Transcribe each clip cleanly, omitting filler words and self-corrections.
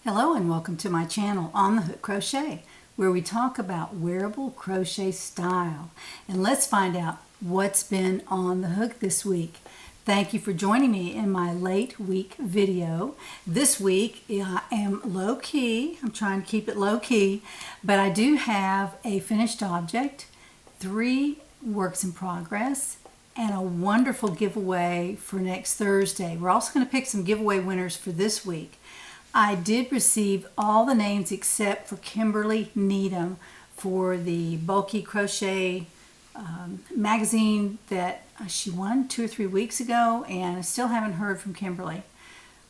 Hello and welcome to my channel on the Hook Crochet, where we talk about wearable crochet style. And let's find out what's been on the hook this week. Thank you for joining me in my late week video. This week I am low key. I'm trying to keep it low key, but I do have a finished object, 3 works in progress, and a wonderful giveaway for next Thursday. We're also going to pick some giveaway winners for this week. I did receive all the names except for Kimberly Needham for the Bulky Crochet magazine that she won 2 or 3 weeks ago, and I still haven't heard from Kimberly.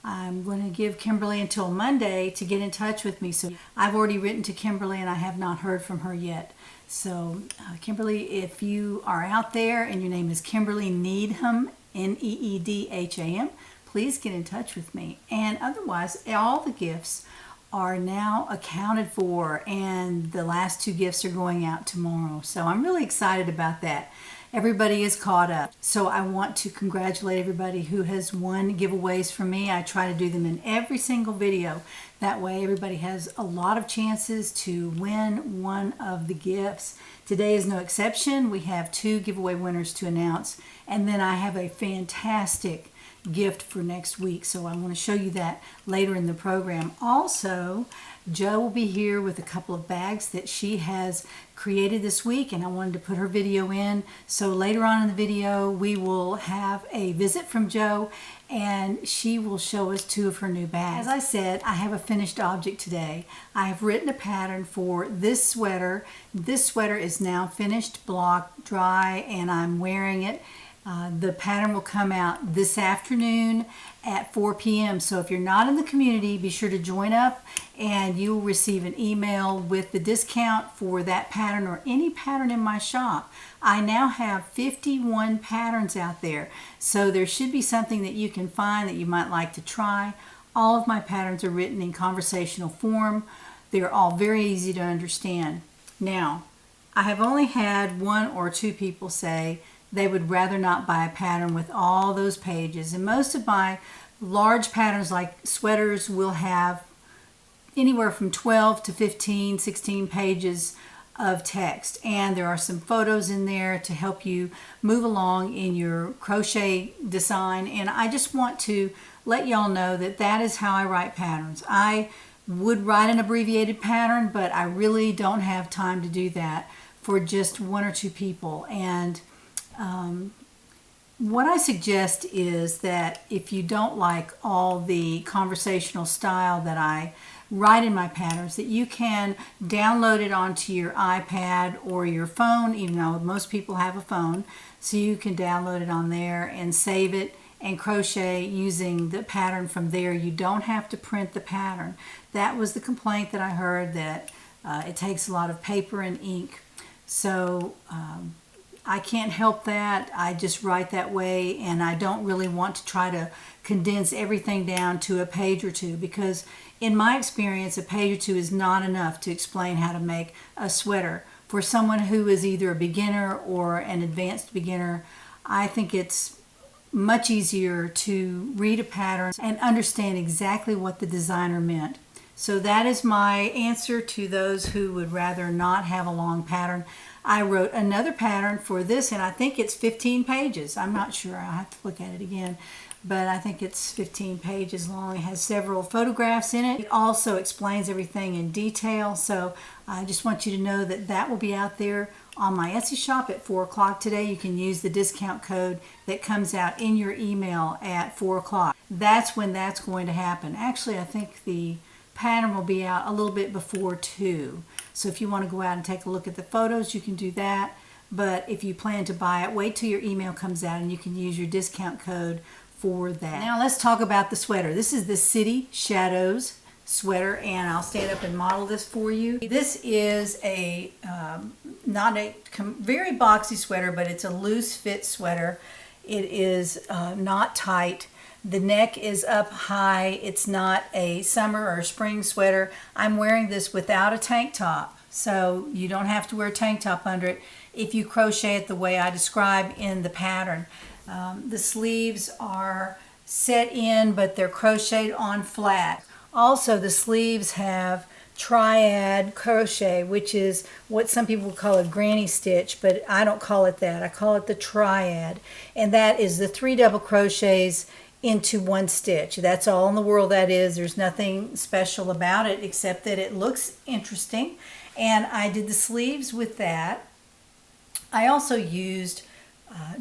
I'm going to give Kimberly until Monday to get in touch with me. So I've already written to Kimberly and I have not heard from her yet. So Kimberly, if you are out there and your name is Kimberly Needham, Needham, please get in touch with me. And otherwise, all the gifts are now accounted for, and the last 2 gifts are going out tomorrow. So I'm really excited about that. Everybody is caught up. So I want to congratulate everybody who has won giveaways from me. I try to do them in every single video. That way everybody has a lot of chances to win one of the gifts. Today is no exception. We have 2 giveaway winners to announce, and then I have a fantastic gift for next week, so I want to show you that later in the program. Also, Jo will be here with a couple of bags that she has created this week, and I wanted to put her video in, so later on in the video we will have a visit from Jo and she will show us 2 of her new bags. As I said, I have a finished object today. I have written a pattern for this sweater. This sweater is now finished, blocked, dry, and I'm wearing it. The pattern will come out this afternoon at 4 p.m. So if you're not in the community, be sure to join up and you will receive an email with the discount for that pattern or any pattern in my shop. I now have 51 patterns out there, so there should be something that you can find that you might like to try. All of my patterns are written in conversational form. They're all very easy to understand. Now, I have only had 1 or 2 people say they would rather not buy a pattern with all those pages. And most of my large patterns like sweaters will have anywhere from 12 to 15, 16 pages of text. And there are some photos in there to help you move along in your crochet design. And I just want to let y'all know that that is how I write patterns. I would write an abbreviated pattern, but I really don't have time to do that for just 1 or 2 people. And what I suggest is that if you don't like all the conversational style that I write in my patterns, that you can download it onto your iPad or your phone, even though most people have a phone, so you can download it on there and save it and crochet using the pattern from there. You don't have to print the pattern. That was the complaint that I heard, that it takes a lot of paper and ink. So I can't help that. I just write that way, and I don't really want to try to condense everything down to a page or 2, because in my experience a page or 2 is not enough to explain how to make a sweater. For someone who is either a beginner or an advanced beginner, I think it's much easier to read a pattern and understand exactly what the designer meant. So that is my answer to those who would rather not have a long pattern. I wrote another pattern for this, and I think it's 15 pages. I'm not sure. I'll have to look at it again, but I think it's 15 pages long. It has several photographs in it. It also explains everything in detail, so I just want you to know that that will be out there on my Etsy shop at 4 o'clock today. You can use the discount code that comes out in your email at 4 o'clock. That's when that's going to happen. Actually, I think the pattern will be out a little bit before 2. So if you want to go out and take a look at the photos, you can do that. But if you plan to buy it, wait till your email comes out and you can use your discount code for that. Now let's talk about the sweater. This is the City Shadows sweater, and I'll stand up and model this for you. This is a not a very boxy sweater, but it's a loose fit sweater. It is not tight. The neck is up high. It's not a summer or spring sweater. I'm wearing this without a tank top, so you don't have to wear a tank top under it if you crochet it the way I describe in the pattern. The sleeves are set in, but they're crocheted on flat. Also, the sleeves have triad crochet, which is what some people call a granny stitch, but I don't call it that. I call it the triad, and that is the 3 double crochets into 1 stitch. That's all in the world that is. There's nothing special about it except that it looks interesting, and I did the sleeves with that. I also used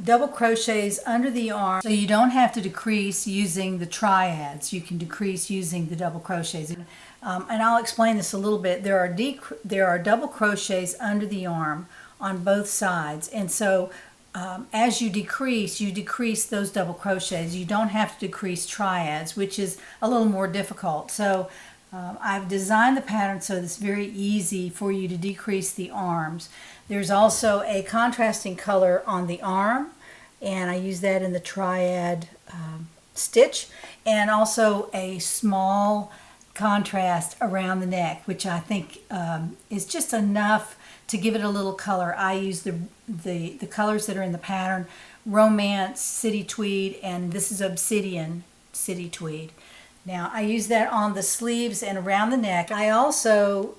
double crochets under the arm, so you don't have to decrease using the triads. You can decrease using the double crochets. And I'll explain this a little bit. There are double crochets under the arm on both sides, and so as you decrease those double crochets. You don't have to decrease triads, which is a little more difficult. So I've designed the pattern so it's very easy for you to decrease the arms. There's also a contrasting color on the arm, and I use that in the triad stitch, and also a small contrast around the neck, which I think is just enough to give it a little color. I use the colors that are in the pattern: Romance, City Tweed, and this is Obsidian City Tweed. Now I use that on the sleeves and around the neck. I also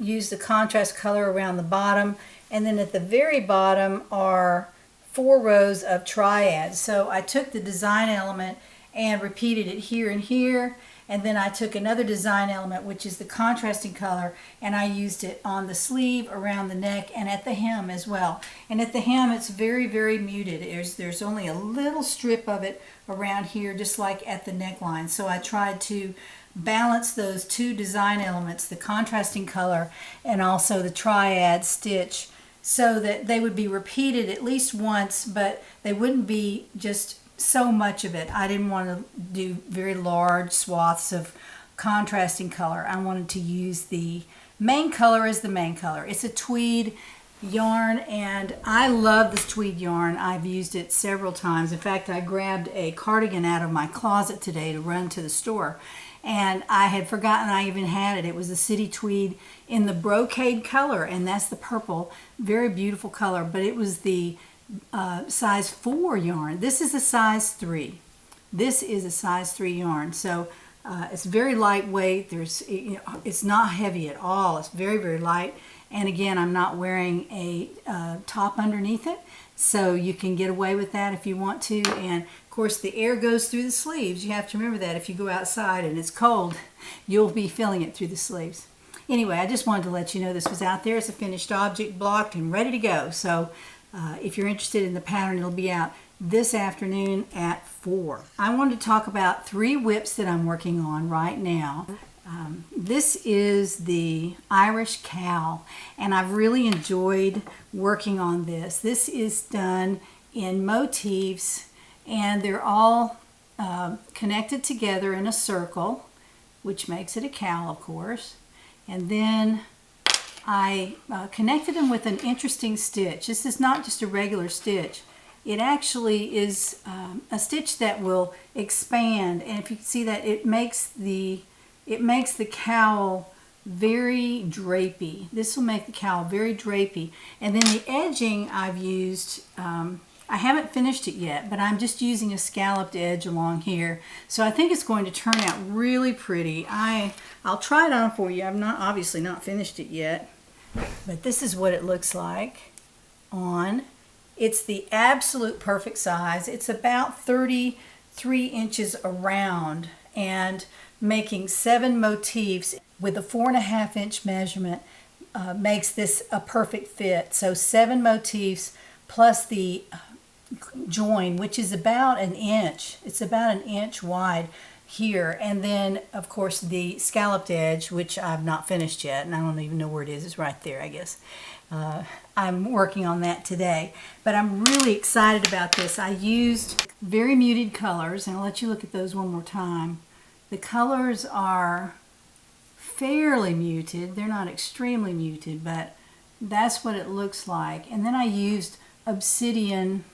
use the contrast color around the bottom, and then at the very bottom are 4 rows of triads. So I took the design element and repeated it here and here, and then I took another design element, which is the contrasting color, and I used it on the sleeve, around the neck, and at the hem as well. And at the hem, it's very, very muted. There's only a little strip of it around here, just like at the neckline. So I tried to balance those 2 design elements, the contrasting color and also the triad stitch, so that they would be repeated at least once, but they wouldn't be just so much of it. I didn't want to do very large swaths of contrasting color. I wanted to use the main color as the main color. It's a tweed yarn, and I love this tweed yarn. I've used it several times. In fact, I grabbed a cardigan out of my closet today to run to the store, and I had forgotten I even had it. It was the City Tweed in the brocade color, and that's the purple. Very beautiful color, but it was the size 4 yarn. This is a size 3. This is a size 3 yarn, so it's very lightweight. It's not heavy at all. It's very, very light. And again, I'm not wearing a top underneath it, so you can get away with that if you want to. And of course, the air goes through the sleeves. You have to remember that if you go outside and it's cold, you'll be feeling it through the sleeves. Anyway, I just wanted to let you know this was out there. It's a finished object, blocked and ready to go. So if you're interested in the pattern, it'll be out this afternoon at 4. I wanted to talk about 3 whips that I'm working on right now. This is the Irish cowl, and I've really enjoyed working on this. This is done in motifs, and they're all connected together in a circle, which makes it a cowl, of course. And then I connected them with an interesting stitch. This is not just a regular stitch. It actually is a stitch that will expand, and if you can see that, it makes the cowl very drapey. This will make the cowl very drapey. And then the edging I've used, I haven't finished it yet, but I'm just using a scalloped edge along here. So I think it's going to turn out really pretty. I'll try it on for you. I've obviously not finished it yet, but this is what it looks like on. It's the absolute perfect size. It's about 33 inches around, and making 7 motifs with a 4.5 inch measurement makes this a perfect fit. So 7 motifs plus the join, which is about an inch. It's about an inch wide here, and then of course the scalloped edge, which I've not finished yet, and I don't even know where it is. It's right there, I guess. I'm working on that today, but I'm really excited about this. I used very muted colors, and I'll let you look at those one more time. The colors are fairly muted. They're not extremely muted, but that's what it looks like. And then I used obsidian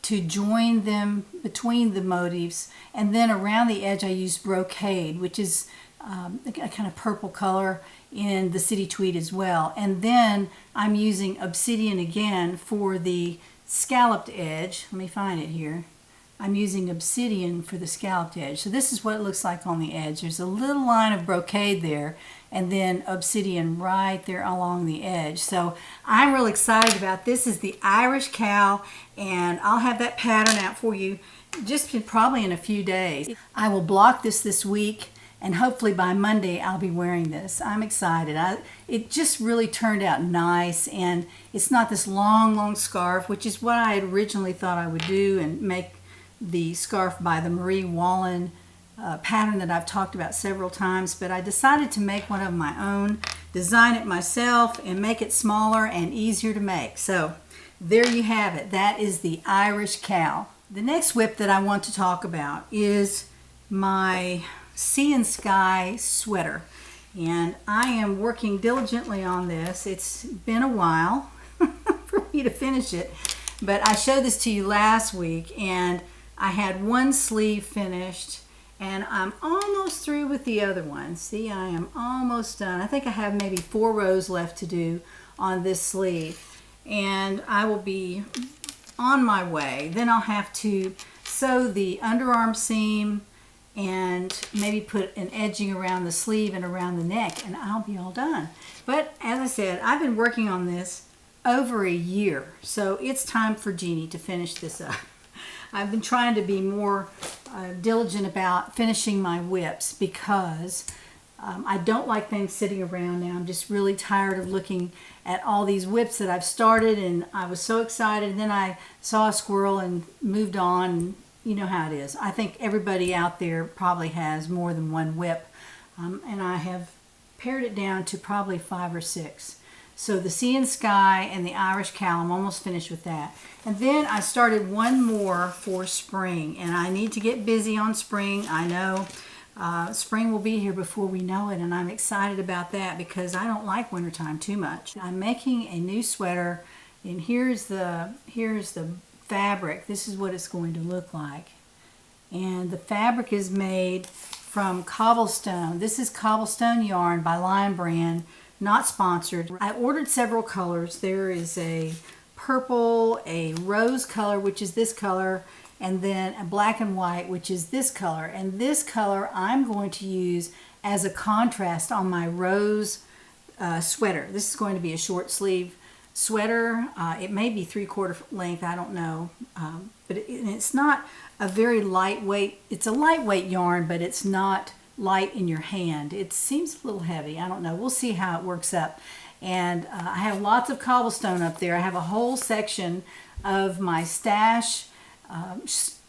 to join them between the motifs, and then around the edge I used brocade, which is a kind of purple color in the City Tweed as well. And then I'm using obsidian again for the scalloped edge. Let me find it here. I'm using obsidian for the scalloped edge. So this is what it looks like on the edge. There's a little line of brocade there, and then obsidian right there along the edge. So I'm real excited about this. This is the Irish cow, and I'll have that pattern out for you just probably in a few days. I will block this week, and hopefully by Monday I'll be wearing this. I'm excited. It just really turned out nice, and it's not this long scarf, which is what I had originally thought I would do and make the scarf by the Marie Wallen pattern that I've talked about several times, but I decided to make one of my own, design it myself, and make it smaller and easier to make. So there you have it. That is the Irish cow. The next whip that I want to talk about is my Sea and Sky sweater, and I am working diligently on this. It's been a while for me to finish it, but I showed this to you last week, and I had one sleeve finished, and I'm almost through with the other one. See, I am almost done. I think I have maybe 4 rows left to do on this sleeve, and I will be on my way. Then I'll have to sew the underarm seam and maybe put an edging around the sleeve and around the neck, and I'll be all done. But as I said, I've been working on this over a year, so it's time for Jeannie to finish this up. I've been trying to be more diligent about finishing my whips because I don't like things sitting around now. I'm just really tired of looking at all these whips that I've started, and I was so excited, and then I saw a squirrel and moved on. You know how it is. I think everybody out there probably has more than one whip, and I have pared it down to probably 5 or 6. So the Sea and Sky and the Irish cow, I'm almost finished with that. And then I started one more for spring, and I need to get busy on spring. I know spring will be here before we know it, and I'm excited about that because I don't like wintertime too much. I'm making a new sweater, and here's the fabric. This is what it's going to look like. And the fabric is made from cobblestone. This is cobblestone yarn by Lion Brand, not sponsored. I ordered several colors. There is a purple, a rose color, which is this color, and then a black and white, which is this color. And this color I'm going to use as a contrast on my rose sweater. This is going to be a short sleeve sweater. It may be 3/4 length, I don't know, but it's not a very lightweight. It's a lightweight yarn, but it's not light in your hand. It seems a little heavy. I don't know. We'll see how it works up. And I have lots of cobblestone up there. I have a whole section of my stash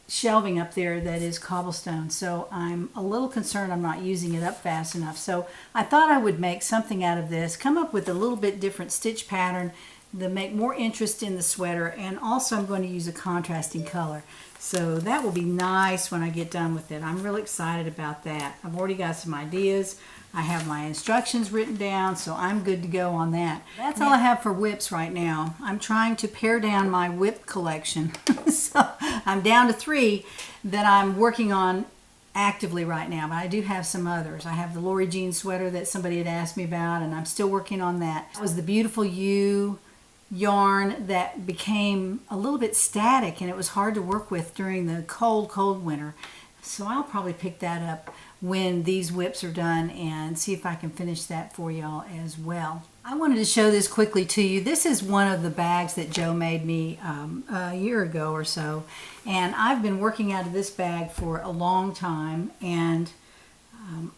shelving up there that is cobblestone. So I'm a little concerned I'm not using it up fast enough. So I thought I would make something out of this, come up with a little bit different stitch pattern to make more interest in the sweater, and also I'm going to use a contrasting color. So that will be nice when I get done with it. I'm really excited about that. I've already got some ideas. I have my instructions written down, so I'm good to go on that. That's all I have for whips right now. I'm trying to pare down my whip collection. So I'm down to 3 that I'm working on actively right now, but I do have some others. I have the Lori Jean sweater that somebody had asked me about, and I'm still working on that. It was the Beautiful You yarn that became a little bit static, and it was hard to work with during the cold winter. So I'll probably pick that up when these whips are done and see if I can finish that for y'all as well. I wanted to show this quickly to you. This is one of the bags that Joe made me a year ago or so, and I've been working out of this bag for a long time, and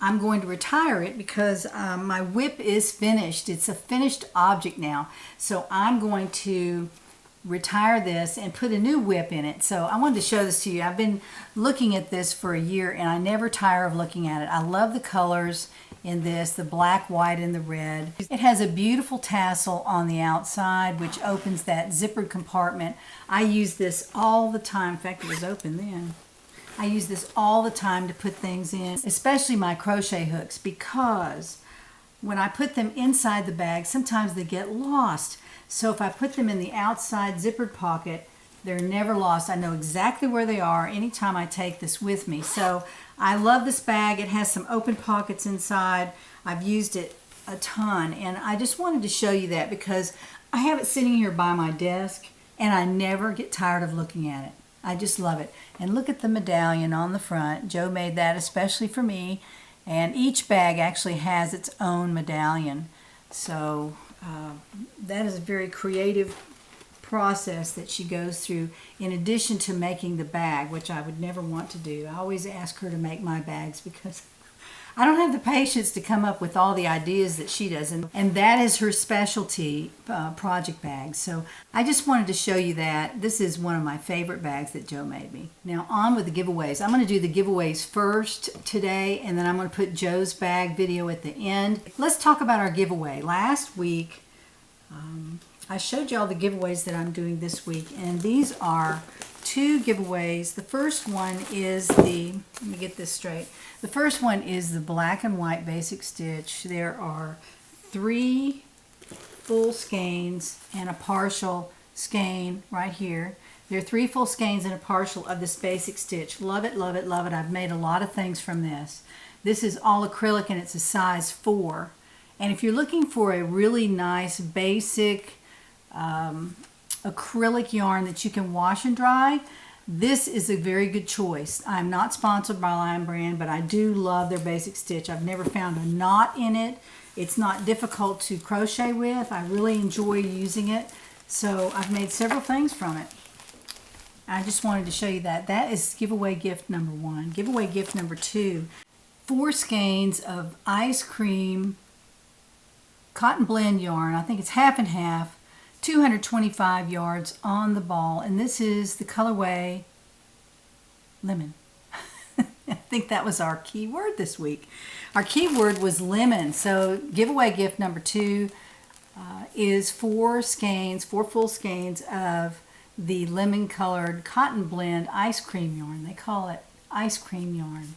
I'm going to retire it because my whip is finished. It's a finished object now. So I'm going to retire this and put a new whip in it. So I wanted to show this to you. I've been looking at this for a year, and I never tire of looking at it. I love the colors in this, the black, white, and the red. It has a beautiful tassel on the outside, which opens that zippered compartment. I use this all the time. In fact, it was open then. I use this all the time to put things in, especially my crochet hooks, because when I put them inside the bag, sometimes they get lost. So if I put them in the outside zippered pocket, they're never lost. I know exactly where they are anytime I take this with me. So I love this bag. It has some open pockets inside. I've used it a ton, and I just wanted to show you that because I have it sitting here by my desk, and I never get tired of looking at it. I just love it. And look at the medallion on the front. Joe made that especially for me. And each bag actually has its own medallion. So that is a very creative process that she goes through in addition to making the bag, which I would never want to do. I always ask her to make my bags because I don't have the patience to come up with all the ideas that she does, and that is her specialty, project bags. So I just wanted to show you that. This is one of my favorite bags that Joe made me. Now on with the giveaways. I'm going to do the giveaways first today, and then I'm going to put Joe's bag video at the end. Let's talk about our giveaway. Last week, I showed you all the giveaways that I'm doing this week, and these are 2 giveaways. The first one is let me get this straight. The first one is the black and white basic stitch. There are 3 full skeins and a partial skein right here. There are 3 full skeins and a partial of this basic stitch. Love it, love it, love it. I've made a lot of things from this. This is all acrylic and it's a size 4. And if you're looking for a really nice basic acrylic yarn that you can wash and dry, this is a very good choice. I'm not sponsored by Lion Brand, but I do love their basic stitch. I've never found a knot in it. It's not difficult to crochet with. I really enjoy using it. So I've made several things from it. I just wanted to show you that. That is giveaway gift number 1. Giveaway gift number 2, 4 skeins of ice cream cotton blend yarn. I think it's half and half. 225 yards on the ball, and this is the colorway lemon. I think that was our key word this week. Our key word was lemon. So giveaway gift number 2 is 4 full skeins of the lemon colored cotton blend ice cream yarn. They call it ice cream yarn.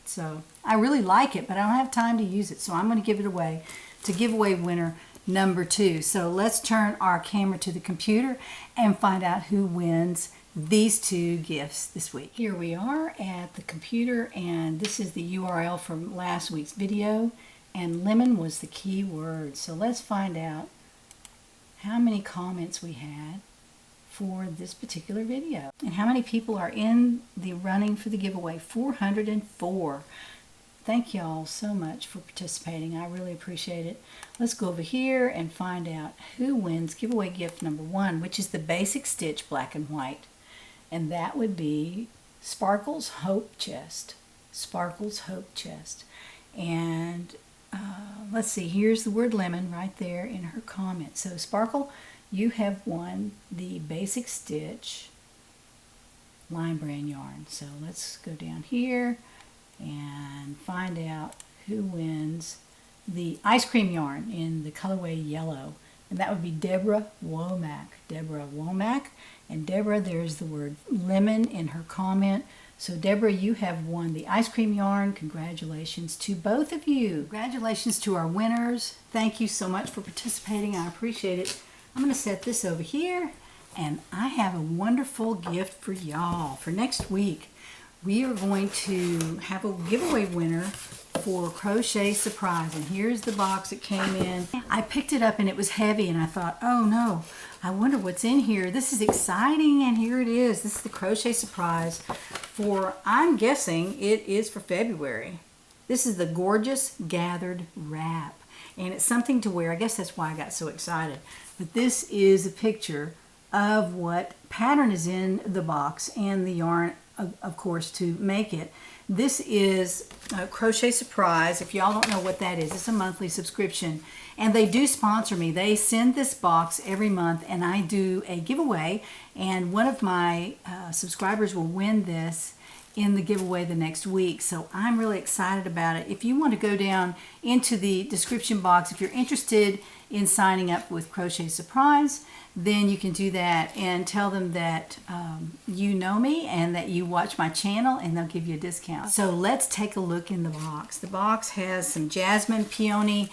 So I really like it, but I don't have time to use it, so I'm going to give it away to giveaway winner number 2. So let's turn our camera to the computer and find out who wins these 2 gifts this week. Here we are at the computer, and this is the URL from last week's video, and lemon was the key word. So let's find out how many comments we had for this particular video and how many people are in the running for the giveaway. 404. Thank y'all so much for participating. I really appreciate it. Let's go over here and find out who wins giveaway gift number 1, which is the basic stitch black and white. And that would be Sparkle's Hope Chest. Sparkle's Hope Chest. And let's see, here's the word lemon right there in her comment. So Sparkle, you have won the basic stitch Lion Brand yarn. So let's go down here and find out who wins the ice cream yarn in the colorway yellow. And that would be Deborah Womack. Deborah Womack. And Deborah, there's the word lemon in her comment. So Deborah, you have won the ice cream yarn. Congratulations to both of you. Congratulations to our winners. Thank you so much for participating. I appreciate it. I'm going to set this over here, and I have a wonderful gift for y'all for next week. We are going to have a giveaway winner for Crochet Surprise, and here's the box it came in. I picked it up and it was heavy, and I thought, oh no, I wonder what's in here. This is exciting, and here it is. This is the Crochet Surprise for, I'm guessing it is for February. This is the Gorgeous Gathered Wrap, and it's something to wear. I guess that's why I got so excited. But this is a picture of what pattern is in the box and the yarn, of course, to make it. This is a Crochet Surprise. If y'all don't know what that is, it's a monthly subscription, and they do sponsor me. They send this box every month, and I do a giveaway, and one of my subscribers will win this in the giveaway the next week. So I'm really excited about it. If you want to go down into the description box, if you're interested in signing up with Crochet Surprise, then you can do that and tell them that you know me and that you watch my channel, and they'll give you a discount. So let's take a look in the box. The box has some jasmine peony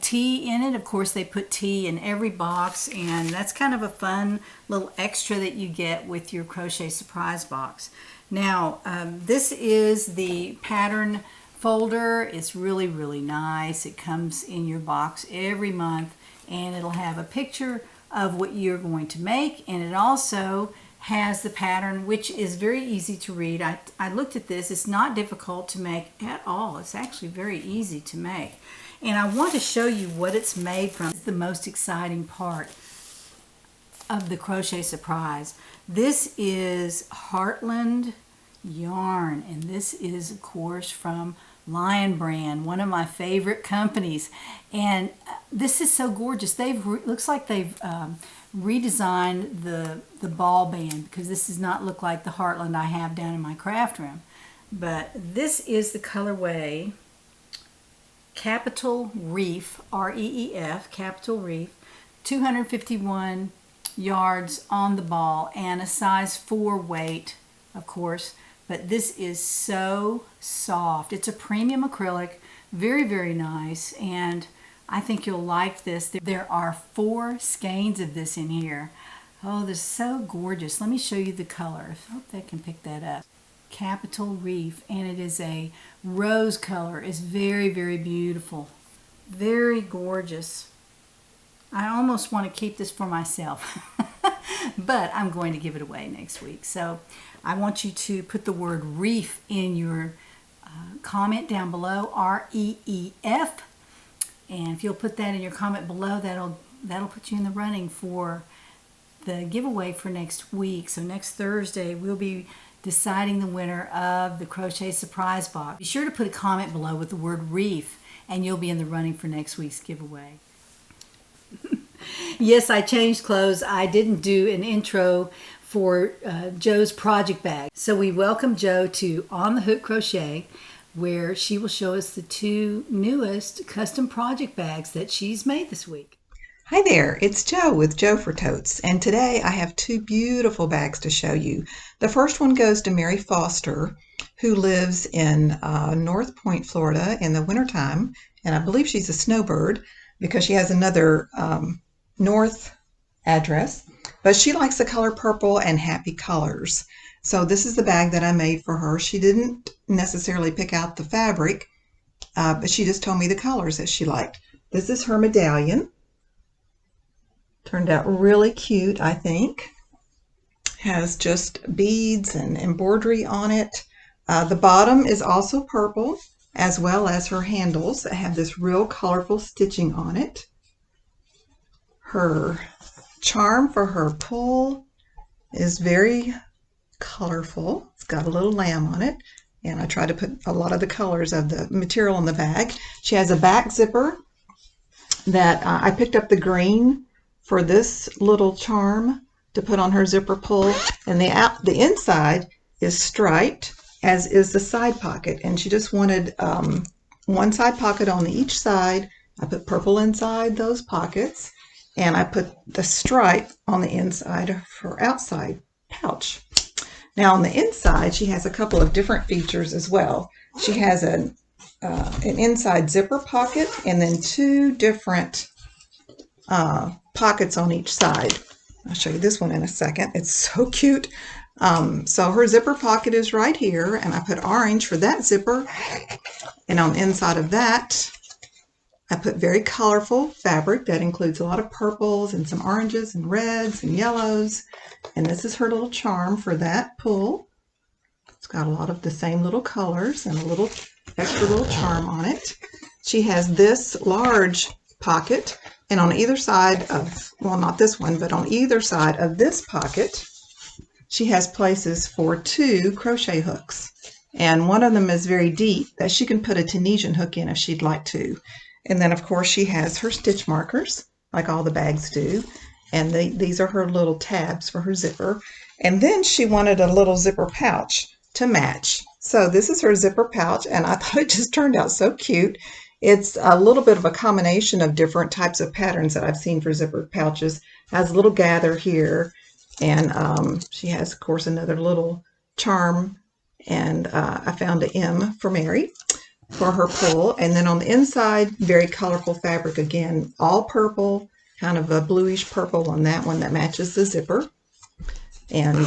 tea in it. Of course, they put tea in every box, and that's kind of a fun little extra that you get with your Crochet Surprise box. Now, this is the pattern folder. It's really, really nice. It comes in your box every month, and it'll have a picture of what you're going to make, and it also has the pattern, which is very easy to read. I looked at this. It's not difficult to make at all. It's actually very easy to make. And I want to show you what it's made from. It's the most exciting part of the crochet surprise. This is Heartland yarn, and this is of course from Lion Brand, one of my favorite companies. And this is so gorgeous. Looks like they've redesigned the ball band, because this does not look like the Heartland I have down in my craft room. But this is the colorway Capital Reef, R-E-E-F, Capital Reef, 251 yards on the ball, and a size 4 weight, of course. But this is so soft. It's a premium acrylic, very, very nice, and I think you'll like this. There are 4 skeins of this in here. Oh, they're so gorgeous. Let me show you the color. I hope they can pick that up. Capital Reef, and it is a rose color. It's very, very beautiful. Very gorgeous. I almost want to keep this for myself, but I'm going to give it away next week. So I want you to put the word reef in your comment down below, R-E-E-F. And if you'll put that in your comment below, that'll put you in the running for the giveaway for next week. So next Thursday, we'll be deciding the winner of the Crochet Surprise Box. Be sure to put a comment below with the word reef, and you'll be in the running for next week's giveaway. Yes, I changed clothes. I didn't do an intro for Joe's project bag. So we welcome Joe to On the Hook Crochet, where she will show us the 2 newest custom project bags that she's made this week. Hi there, it's Joe with Joe for Totes, and today I have 2 beautiful bags to show you. The first one goes to Mary Foster, who lives in North Point, Florida in the wintertime, and I believe she's a snowbird because she has another north address, but she likes the color purple and happy colors. So this is the bag that I made for her. She didn't necessarily pick out the fabric, but she just told me the colors that she liked. This is her medallion. Turned out really cute, I think. Has just beads and embroidery on it. The bottom is also purple, as well as her handles that have this real colorful stitching on it. Her charm for her pull is very colorful. It's got a little lamb on it, and I try to put a lot of the colors of the material in the bag. She has a back zipper that I picked up the green for this little charm to put on her zipper pull, and the inside is striped, as is the side pocket, and she just wanted one side pocket on each side. I put purple inside those pockets, and I put the stripe on the inside of her outside pouch. Now on the inside, she has a couple of different features as well. She has an inside zipper pocket, and then 2 different pockets on each side. I'll show you this one in a second. It's so cute. So her zipper pocket is right here, and I put orange for that zipper, and on the inside of that I put very colorful fabric that includes a lot of purples and some oranges and reds and yellows, and this is her little charm for that pull. It's got a lot of the same little colors and a little extra little charm on it. She has this large pocket, and on either side of, well, not this one, but on either side of this pocket, she has places for 2 crochet hooks. And one of them is very deep that she can put a Tunisian hook in if she'd like to. And then, of course, she has her stitch markers, like all the bags do. And these are her little tabs for her zipper. And then she wanted a little zipper pouch to match. So this is her zipper pouch, and I thought it just turned out so cute. It's a little bit of a combination of different types of patterns that I've seen for zipper pouches. It has a little gather here, and she has, of course, another little charm, and I found an M for Mary for her pull. And then on the inside, very colorful fabric again, all purple, kind of a bluish purple on that one that matches the zipper, and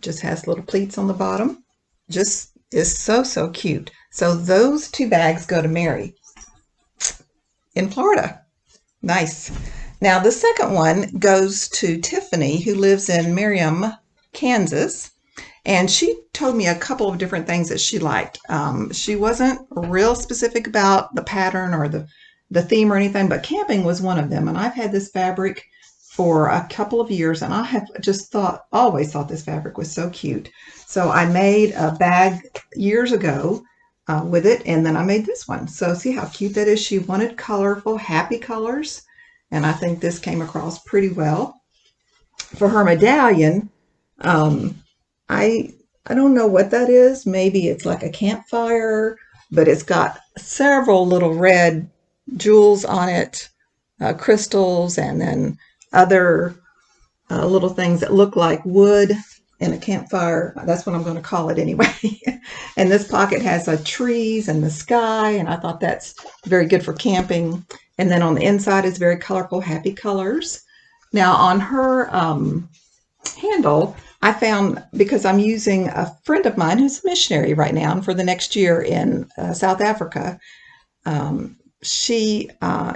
just has little pleats on the bottom. Just is so cute. So those 2 bags go to Mary in Florida. Nice. Now the second one goes to Tiffany, who lives in Merriam Kansas. And she told me a couple of different things that she liked. She wasn't real specific about the pattern or the theme or anything, but camping was one of them. And I've had this fabric for a couple of years, and I have just always thought this fabric was so cute. So I made a bag years ago with it, and then I made this one. So see how cute that is? She wanted colorful, happy colors, and I think this came across pretty well. For her medallion, I don't know what that is. Maybe it's like a campfire, but it's got several little red jewels on it, crystals, and then other little things that look like wood in a campfire. That's what I'm going to call it anyway. And this pocket has trees and the sky, and I thought that's very good for camping. And then on the inside is very colorful, happy colors. Now on her handle, I found, because I'm using a friend of mine who's a missionary right now and for the next year in South Africa, she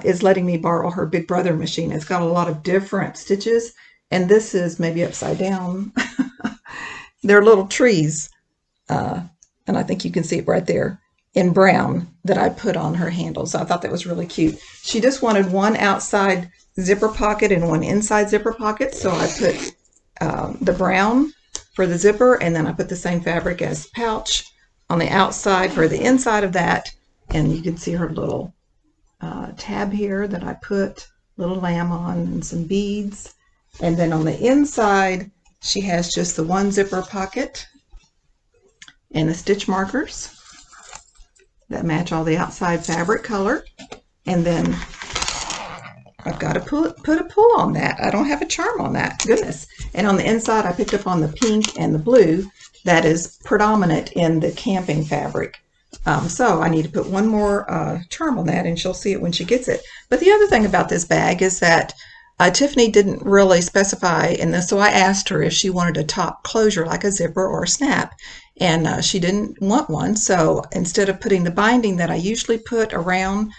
is letting me borrow her Big Brother machine. It's got a lot of different stitches, and this is maybe upside down. They're little trees, and I think you can see it right there in brown that I put on her handle. So I thought that was really cute. She just wanted one outside zipper pocket and one inside zipper pocket, so I put the brown for the zipper, and then I put the same fabric as the pouch on the outside for the inside of that. And you can see her little tab here that I put little lamb on and some beads. And then on the inside, she has just the one zipper pocket and the stitch markers that match all the outside fabric color. And then I've got to put a pull on that. I don't have a charm on that. Goodness. And on the inside, I picked up on the pink and the blue that is predominant in the camping fabric. So I need to put one more charm on that, and she'll see it when she gets it. But the other thing about this bag is that Tiffany didn't really specify in this, so I asked her if she wanted a top closure like a zipper or a snap, and she didn't want one. So instead of putting the binding that I usually put around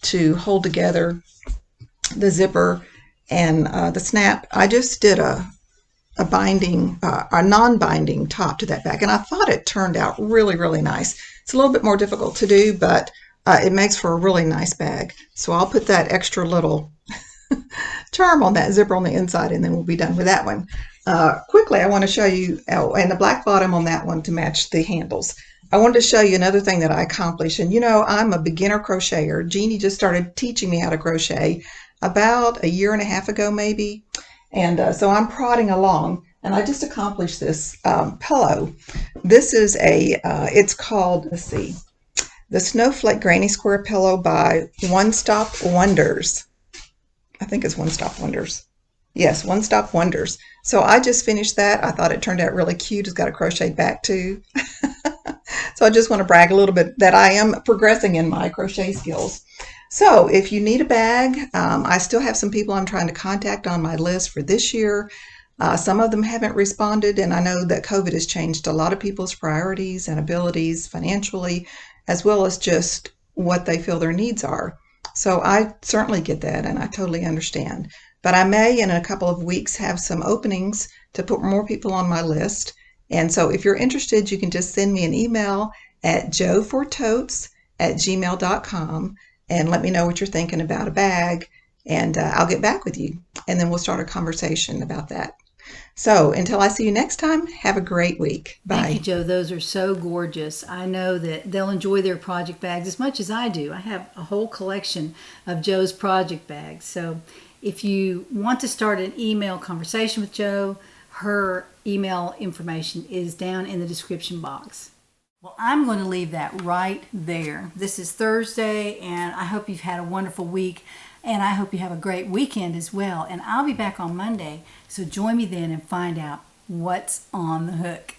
to hold together the zipper and the snap, I just did a binding, a non-binding top to that bag, and I thought it turned out really, really nice. It's a little bit more difficult to do, but it makes for a really nice bag. So I'll put that extra little charm on that zipper on the inside, and then we'll be done with that one. Quickly, I want to show you, and the black bottom on that one to match the handles. I wanted to show you another thing that I accomplished, and you know, I'm a beginner crocheter. Jeannie just started teaching me how to crochet about a year and a half ago, maybe. And so I'm prodding along, and I just accomplished this pillow. This is it's called, let's see, the Snowflake Granny Square Pillow by One Stop Wonders. I think it's One Stop Wonders. Yes, One Stop Wonders. So I just finished that. I thought it turned out really cute. It's got a crocheted back too. So I just want to brag a little bit that I am progressing in my crochet skills. So if you need a bag, I still have some people I'm trying to contact on my list for this year. Some of them haven't responded, and I know that COVID has changed a lot of people's priorities and abilities financially, as well as just what they feel their needs are. So I certainly get that, and I totally understand. But I may, in a couple of weeks, have some openings to put more people on my list. And so if you're interested, you can just send me an email at joefortotes@gmail.com and let me know what you're thinking about a bag, and I'll get back with you. And then we'll start a conversation about that. So until I see you next time, have a great week. Bye. Thank you, Joe. Those are so gorgeous. I know that they'll enjoy their project bags as much as I do. I have a whole collection of Joe's project bags. So if you want to start an email conversation with Joe, her email information is down in the description box. Well, I'm going to leave that right there. This is Thursday, and I hope you've had a wonderful week, and I hope you have a great weekend as well. And I'll be back on Monday, so join me then and find out what's on the hook.